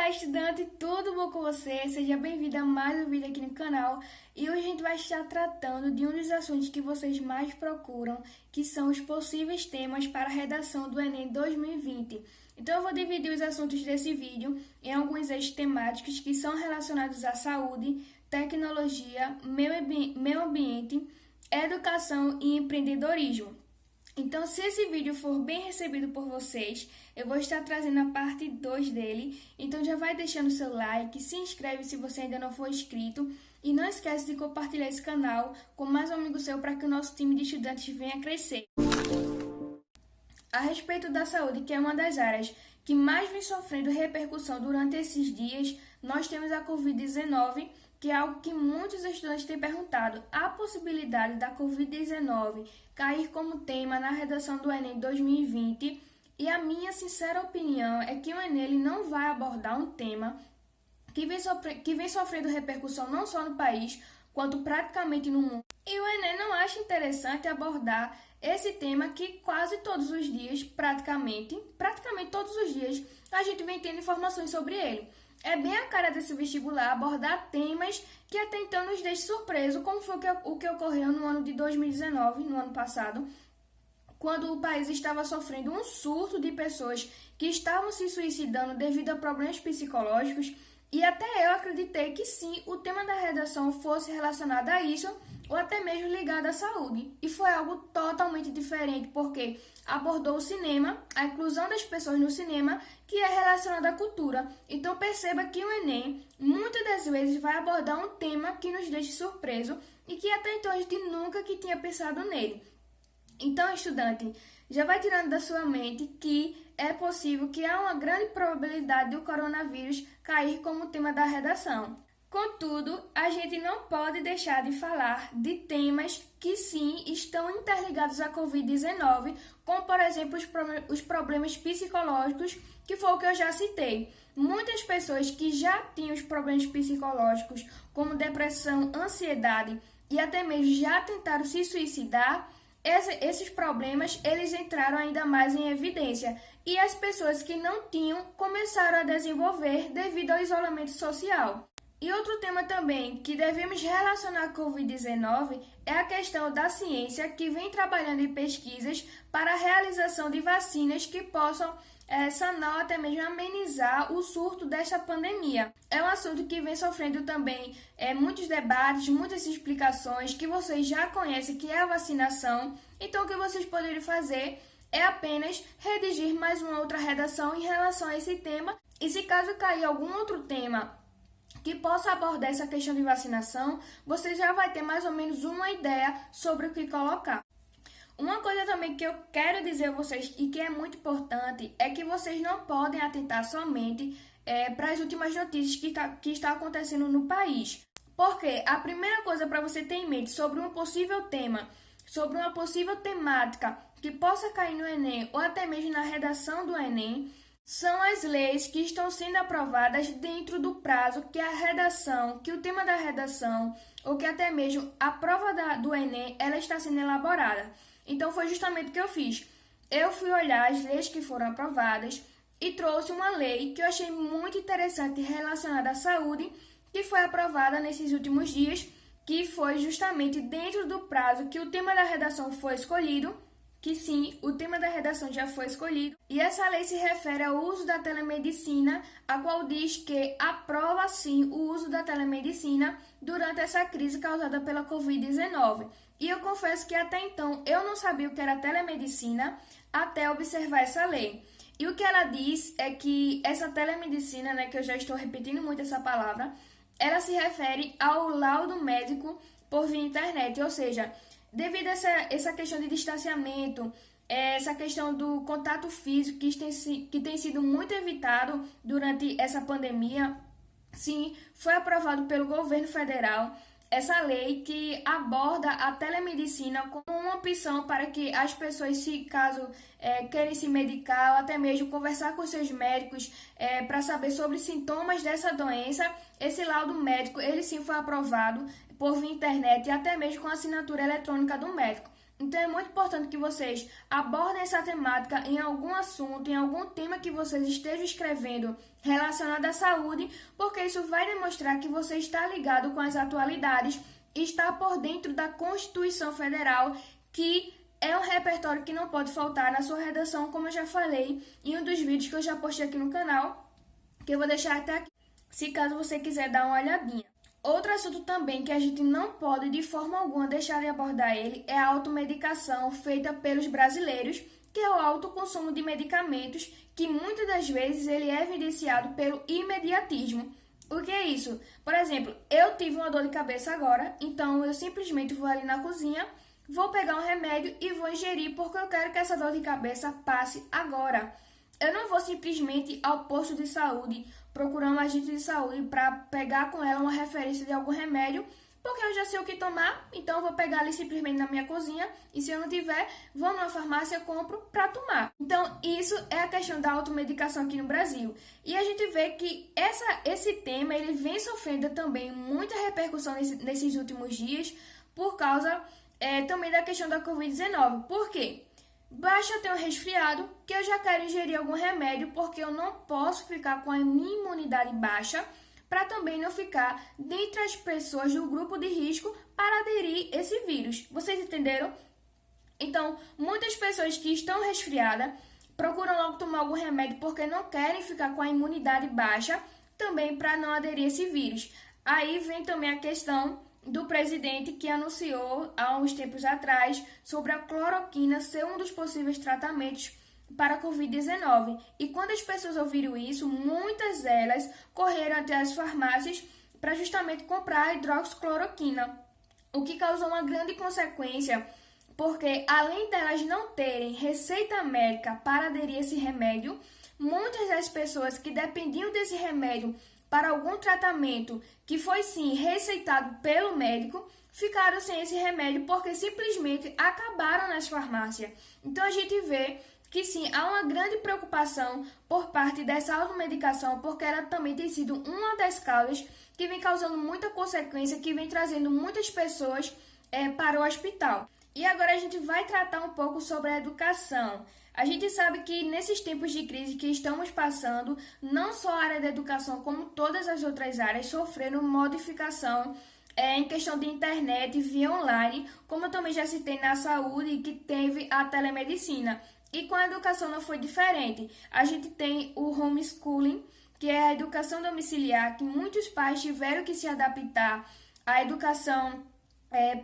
Olá, estudante, tudo bom com você? Seja bem-vindo a mais um vídeo aqui no canal. E hoje a gente vai estar tratando de um dos assuntos que vocês mais procuram, que são os possíveis temas para a redação do Enem 2020. Então eu vou dividir os assuntos desse vídeo em alguns eixos temáticos que são relacionados à saúde, tecnologia, meio ambiente, educação e empreendedorismo. Então, se esse vídeo for bem recebido por vocês, eu vou estar trazendo a parte 2 dele. Então, já vai deixando seu like, se inscreve se você ainda não for inscrito e não esquece de compartilhar esse canal com mais um amigo seu para que o nosso time de estudantes venha crescer. A respeito da saúde, que é uma das áreas que mais vem sofrendo repercussão durante esses dias, nós temos a Covid-19, que é algo que muitos estudantes têm perguntado. A possibilidade da Covid-19 cair como tema na redação do Enem 2020, e a minha sincera opinião é que o Enem ele não vai abordar um tema que vem sofrendo repercussão não só no país, quanto praticamente no mundo. E o Enem não acha interessante abordar esse tema que quase todos os dias, praticamente todos os dias, a gente vem tendo informações sobre ele. É bem a cara desse vestibular abordar temas que até então nos deixam surpreso, como foi o que ocorreu no ano de 2019, no ano passado, quando o país estava sofrendo um surto de pessoas que estavam se suicidando devido a problemas psicológicos, e até eu acreditei que sim, o tema da redação fosse relacionado a isso, ou até mesmo ligado à saúde. E foi algo totalmente diferente, porque abordou o cinema, a inclusão das pessoas no cinema, que é relacionada à cultura. Então perceba que o Enem, muitas das vezes, vai abordar um tema que nos deixa surpreso e que até então a gente nunca que tinha pensado nele. Então, estudante, já vai tirando da sua mente que é possível que há uma grande probabilidade do coronavírus cair como tema da redação. Contudo, a gente não pode deixar de falar de temas que sim estão interligados à Covid-19, como por exemplo os problemas psicológicos, que foi o que eu já citei. Muitas pessoas que já tinham os problemas psicológicos, como depressão, ansiedade e até mesmo já tentaram se suicidar, esses problemas eles entraram ainda mais em evidência e as pessoas que não tinham começaram a desenvolver devido ao isolamento social. E outro tema também que devemos relacionar à Covid-19 é a questão da ciência, que vem trabalhando em pesquisas para a realização de vacinas que possam sanar ou até mesmo amenizar o surto desta pandemia. É um assunto que vem sofrendo também muitos debates, muitas explicações, que vocês já conhecem, que é a vacinação. Então, o que vocês poderiam fazer é apenas redigir mais uma outra redação em relação a esse tema. E se caso cair algum outro tema que possa abordar essa questão de vacinação, você já vai ter mais ou menos uma ideia sobre o que colocar. Uma coisa também que eu quero dizer a vocês e que é muito importante é que vocês não podem atentar somente para as últimas notícias que está acontecendo no país. Porque a primeira coisa para você ter em mente sobre um possível tema, sobre uma possível temática que possa cair no Enem ou até mesmo na redação do Enem, são as leis que estão sendo aprovadas dentro do prazo que a redação, que o tema da redação, ou que até mesmo a prova do Enem, ela está sendo elaborada. Então, foi justamente o que eu fiz. Eu fui olhar as leis que foram aprovadas e trouxe uma lei que eu achei muito interessante relacionada à saúde, que foi aprovada nesses últimos dias, que foi justamente dentro do prazo que o tema da redação foi escolhido, que sim, o tema da redação já foi escolhido, e essa lei se refere ao uso da telemedicina, a qual diz que aprova sim o uso da telemedicina durante essa crise causada pela Covid-19. E eu confesso que até então eu não sabia o que era telemedicina até observar essa lei. E o que ela diz é que essa telemedicina, que eu já estou repetindo muito essa palavra, ela se refere ao laudo médico por via internet, ou seja, devido a essa questão de distanciamento, essa questão do contato físico que tem sido muito evitado durante essa pandemia, sim, foi aprovado pelo governo federal essa lei que aborda a telemedicina como uma opção para que as pessoas, se caso querem se medicar ou até mesmo conversar com seus médicos para saber sobre sintomas dessa doença, esse laudo médico, ele sim foi aprovado por via internet e até mesmo com assinatura eletrônica do médico. Então é muito importante que vocês abordem essa temática em algum assunto, em algum tema que vocês estejam escrevendo relacionado à saúde, porque isso vai demonstrar que você está ligado com as atualidades e está por dentro da Constituição Federal, que é um repertório que não pode faltar na sua redação, como eu já falei em um dos vídeos que eu já postei aqui no canal, que eu vou deixar até aqui, se caso você quiser dar uma olhadinha. Outro assunto também que a gente não pode de forma alguma deixar de abordar ele é a automedicação feita pelos brasileiros, que é o alto consumo de medicamentos, que muitas das vezes ele é evidenciado pelo imediatismo. O que é isso? Por exemplo, eu tive uma dor de cabeça agora, então eu simplesmente vou ali na cozinha, vou pegar um remédio e vou ingerir porque eu quero que essa dor de cabeça passe agora. Eu não vou simplesmente ao posto de saúde procurar um agente de saúde para pegar com ela uma referência de algum remédio, porque eu já sei o que tomar, então eu vou pegar ali simplesmente na minha cozinha e se eu não tiver, vou numa farmácia e compro para tomar. Então, isso é a questão da automedicação aqui no Brasil. E a gente vê que esse tema ele vem sofrendo também muita repercussão nesses últimos dias por causa também da questão da Covid-19. Por quê? Basta ter um resfriado que eu já quero ingerir algum remédio porque eu não posso ficar com a minha imunidade baixa para também não ficar dentre as pessoas do grupo de risco para aderir esse vírus. Vocês entenderam? Então, muitas pessoas que estão resfriadas procuram logo tomar algum remédio porque não querem ficar com a imunidade baixa também para não aderir esse vírus. Aí vem também a questão do presidente que anunciou há uns tempos atrás sobre a cloroquina ser um dos possíveis tratamentos para a Covid-19. E quando as pessoas ouviram isso, muitas delas correram até as farmácias para justamente comprar a hidroxicloroquina, o que causou uma grande consequência, porque além delas não terem receita médica para aderir a esse remédio, muitas das pessoas que dependiam desse remédio para algum tratamento que foi sim receitado pelo médico, ficaram sem esse remédio porque simplesmente acabaram nas farmácias. Então a gente vê que sim, há uma grande preocupação por parte dessa automedicação, porque ela também tem sido uma das causas que vem causando muita consequência, que vem trazendo muitas pessoas para o hospital. E agora a gente vai tratar um pouco sobre a educação. A gente sabe que nesses tempos de crise que estamos passando, não só a área da educação, como todas as outras áreas, sofreram modificação em questão de internet via online, como eu também já citei na saúde, que teve a telemedicina. E com a educação não foi diferente. A gente tem o homeschooling, que é a educação domiciliar, que muitos pais tiveram que se adaptar à educação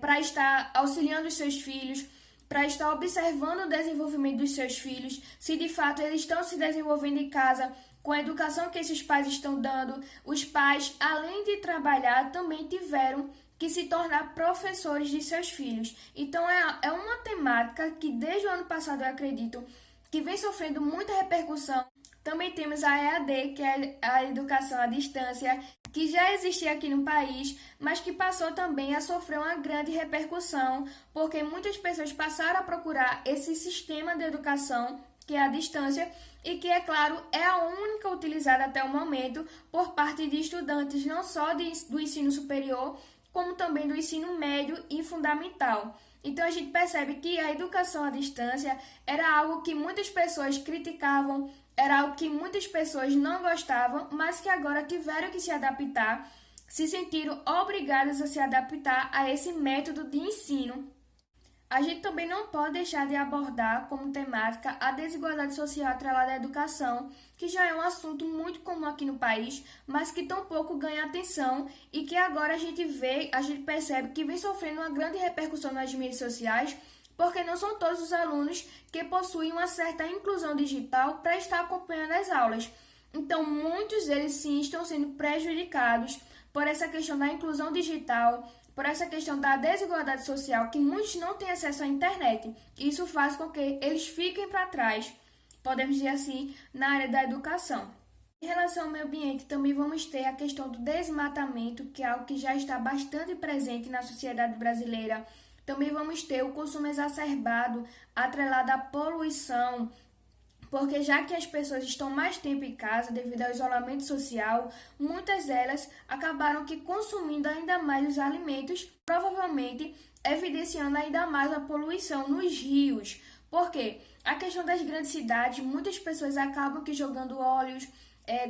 para estar auxiliando os seus filhos, para estar observando o desenvolvimento dos seus filhos, se de fato eles estão se desenvolvendo em casa com a educação que esses pais estão dando. Os pais, além de trabalhar, também tiveram que se tornar professores de seus filhos. Então é uma temática que desde o ano passado eu acredito que vem sofrendo muita repercussão. Também temos a EAD, que é a educação à distância, que já existia aqui no país, mas que passou também a sofrer uma grande repercussão, porque muitas pessoas passaram a procurar esse sistema de educação, que é a distância, e que, é claro, é a única utilizada até o momento por parte de estudantes não só do ensino superior, como também do ensino médio e fundamental. Então a gente percebe que a educação à distância era algo que muitas pessoas criticavam, era algo que muitas pessoas não gostavam, mas que agora tiveram que se adaptar, se sentiram obrigadas a se adaptar a esse método de ensino. A gente também não pode deixar de abordar como temática a desigualdade social atrelada à educação, que já é um assunto muito comum aqui no país, mas que tão pouco ganha atenção e que agora a gente percebe que vem sofrendo uma grande repercussão nas mídias sociais, porque não são todos os alunos que possuem uma certa inclusão digital para estar acompanhando as aulas. Então, muitos deles sim estão sendo prejudicados por essa questão da inclusão digital, por essa questão da desigualdade social, que muitos não têm acesso à internet. Isso faz com que eles fiquem para trás, podemos dizer assim, na área da educação. Em relação ao meio ambiente, também vamos ter a questão do desmatamento, que é algo que já está bastante presente na sociedade brasileira. Também vamos ter o consumo exacerbado, atrelado à poluição, porque já que as pessoas estão mais tempo em casa devido ao isolamento social, muitas delas acabaram que consumindo ainda mais os alimentos, provavelmente evidenciando ainda mais a poluição nos rios. Por quê? A questão das grandes cidades, muitas pessoas acabam que jogando óleos,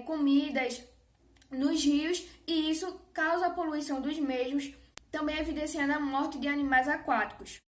comidas nos rios e isso causa a poluição dos mesmos, também evidenciando a morte de animais aquáticos.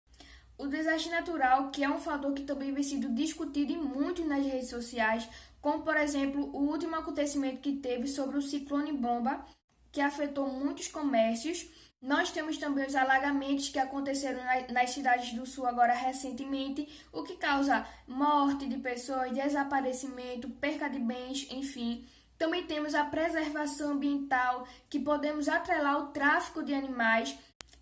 O desastre natural, que é um fator que também vem sendo discutido e muito nas redes sociais, como, por exemplo, o último acontecimento que teve sobre o ciclone Bomba, que afetou muitos comércios. Nós temos também os alagamentos que aconteceram nas cidades do sul agora recentemente, o que causa morte de pessoas, desaparecimento, perca de bens, enfim. Também temos a preservação ambiental, que podemos atrelar ao tráfico de animais,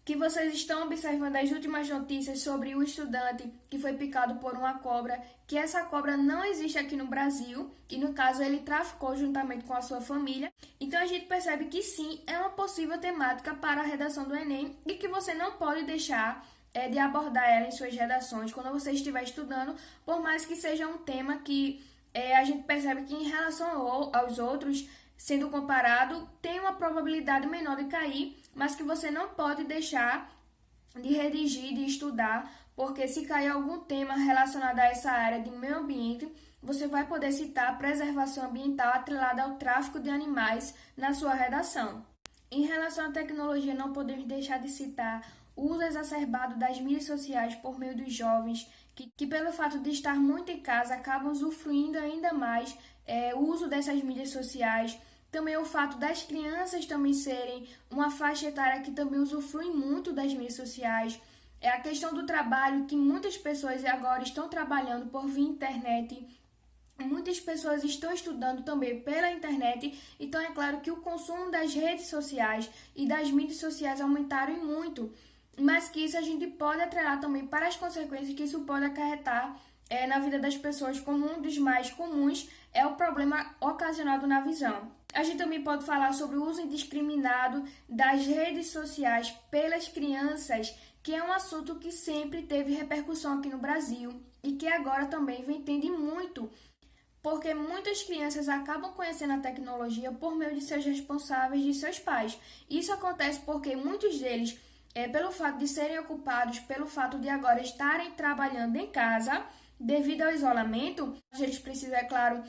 que vocês estão observando as últimas notícias sobre o estudante que foi picado por uma cobra, que essa cobra não existe aqui no Brasil, e no caso ele traficou juntamente com a sua família. Então a gente percebe que sim, é uma possível temática para a redação do Enem e que você não pode deixar de abordar ela em suas redações quando você estiver estudando, por mais que seja um tema que a gente percebe que em relação aos outros, sendo comparado, tem uma probabilidade menor de cair, mas que você não pode deixar de redigir, de estudar, porque se cair algum tema relacionado a essa área de meio ambiente, você vai poder citar a preservação ambiental atrelada ao tráfico de animais na sua redação. Em relação à tecnologia, não podemos deixar de citar o uso exacerbado das mídias sociais por meio dos jovens, que pelo fato de estar muito em casa, acabam usufruindo ainda mais o uso dessas mídias sociais. Também o fato das crianças também serem uma faixa etária que também usufrui muito das mídias sociais. É a questão do trabalho, que muitas pessoas agora estão trabalhando por via internet. Muitas pessoas estão estudando também pela internet, então é claro que o consumo das redes sociais e das mídias sociais aumentaram muito, mas que isso a gente pode atrelar também para as consequências que isso pode acarretar na vida das pessoas, como um dos mais comuns é o problema ocasionado na visão. A gente também pode falar sobre o uso indiscriminado das redes sociais pelas crianças, que é um assunto que sempre teve repercussão aqui no Brasil e que agora também vem tendo muito, porque muitas crianças acabam conhecendo a tecnologia por meio de seus responsáveis, de seus pais. Isso acontece porque muitos deles, pelo fato de serem ocupados, pelo fato de agora estarem trabalhando em casa, devido ao isolamento, a gente precisa, é claro,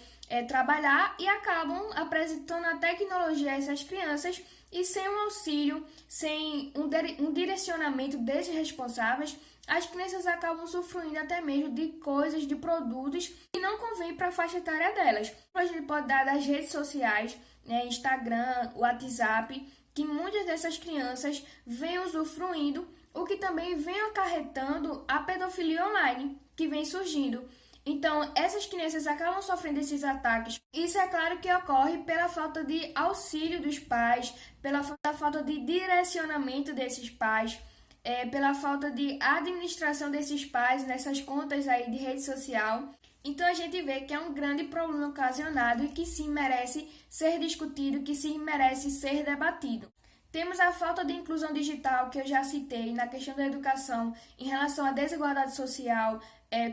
trabalhar e acabam apresentando a tecnologia a essas crianças e sem um auxílio, sem um direcionamento desses responsáveis, as crianças acabam usufruindo até mesmo de coisas, de produtos que não convém para a faixa etária delas. A gente pode dar das redes sociais, Instagram, WhatsApp, que muitas dessas crianças vêm usufruindo, o que também vem acarretando a pedofilia online, que vem surgindo. Então, essas crianças acabam sofrendo esses ataques. Isso é claro que ocorre pela falta de auxílio dos pais, pela falta de direcionamento desses pais, pela falta de administração desses pais nessas contas aí de rede social. Então, a gente vê que é um grande problema ocasionado e que sim merece ser discutido, que sim merece ser debatido. Temos a falta de inclusão digital, que eu já citei, na questão da educação, em relação à desigualdade social,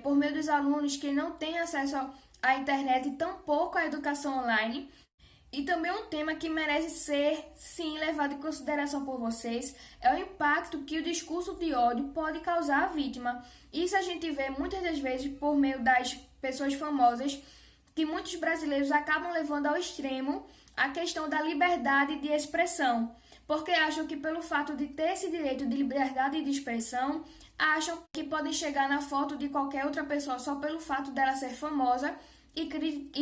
por meio dos alunos que não têm acesso à internet e tampouco à educação online. E também um tema que merece ser, sim, levado em consideração por vocês, é o impacto que o discurso de ódio pode causar à vítima. Isso a gente vê muitas das vezes por meio das pessoas famosas, que muitos brasileiros acabam levando ao extremo a questão da liberdade de expressão, porque acham que pelo fato de ter esse direito de liberdade de expressão, acham que podem chegar na foto de qualquer outra pessoa só pelo fato dela ser famosa e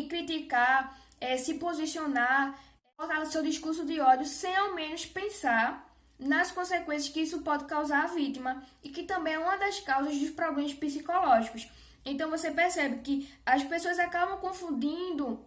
criticar, se posicionar, colocar seu discurso de ódio sem ao menos pensar nas consequências que isso pode causar à vítima e que também é uma das causas dos problemas psicológicos. Então você percebe que as pessoas acabam confundindo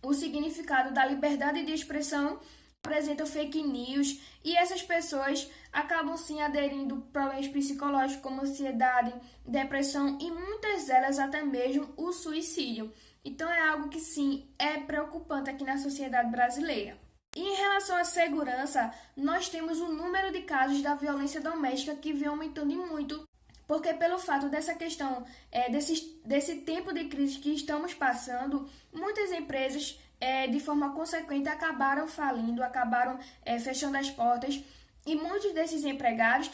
o significado da liberdade de expressão, apresentam fake news e essas pessoas acabam sim aderindo problemas psicológicos como ansiedade, depressão e muitas delas até mesmo o suicídio. Então é algo que sim é preocupante aqui na sociedade brasileira. E em relação à segurança, nós temos o número de casos da violência doméstica que vem aumentando muito, porque pelo fato dessa questão, desse tempo de crise que estamos passando, muitas empresas, de forma consequente, acabaram falindo, acabaram fechando as portas, e muitos desses empregados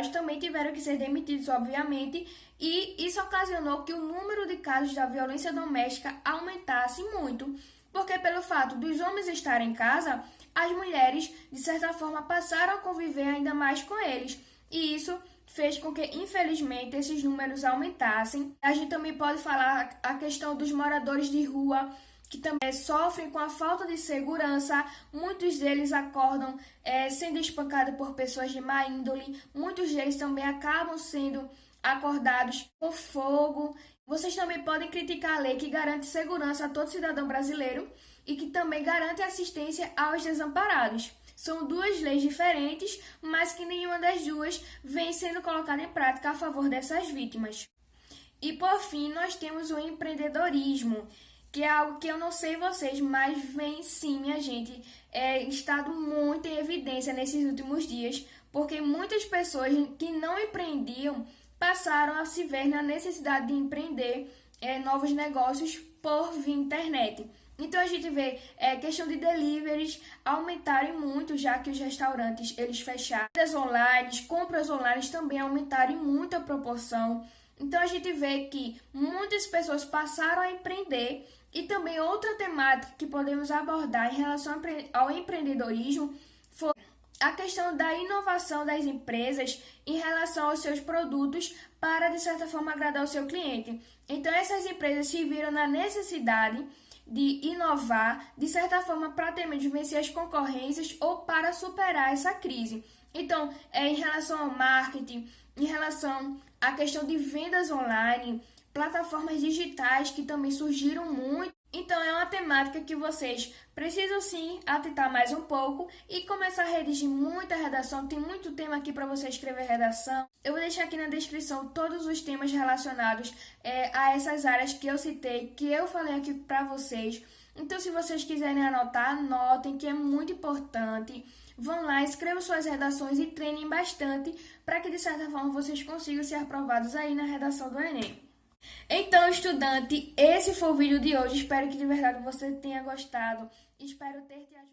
também tiveram que ser demitidos, obviamente, e isso ocasionou que o número de casos da violência doméstica aumentasse muito, porque pelo fato dos homens estarem em casa, as mulheres, de certa forma, passaram a conviver ainda mais com eles. E isso fez com que, infelizmente, esses números aumentassem. A gente também pode falar a questão dos moradores de rua, que também sofrem com a falta de segurança. Muitos deles acordam sendo espancados por pessoas de má índole. Muitos deles também acabam sendo acordados com fogo. Vocês também podem criticar a lei que garante segurança a todo cidadão brasileiro e que também garante assistência aos desamparados. São duas leis diferentes, mas que nenhuma das duas vem sendo colocada em prática a favor dessas vítimas. E por fim, nós temos o empreendedorismo, que é algo que eu não sei vocês, mas vem sim, minha gente, estado muito em evidência nesses últimos dias, porque muitas pessoas que não empreendiam passaram a se ver na necessidade de empreender novos negócios por via internet. Então a gente vê questão de deliveries aumentarem muito, já que os restaurantes eles fecharam. Vendas online, compras online também aumentaram em muita proporção. Então a gente vê que muitas pessoas passaram a empreender. E também outra temática que podemos abordar em relação ao empreendedorismo foi a questão da inovação das empresas em relação aos seus produtos para, de certa forma, agradar o seu cliente. Então essas empresas se viram na necessidade de inovar, de certa forma, para até mesmo vencer as concorrências ou para superar essa crise. Então, em relação ao marketing, em relação à questão de vendas online, plataformas digitais que também surgiram muito. Então, é uma temática que vocês precisam sim atentar mais um pouco e começar a redigir muita redação. Tem muito tema aqui para você escrever redação. Eu vou deixar aqui na descrição todos os temas relacionados a essas áreas que eu citei, que eu falei aqui para vocês. Então, se vocês quiserem anotar, anotem, que é muito importante. Vão lá, escrevam suas redações e treinem bastante para que, de certa forma, vocês consigam ser aprovados aí na redação do Enem. Então, estudante, esse foi o vídeo de hoje. Espero que de verdade você tenha gostado. Espero ter te ajudado.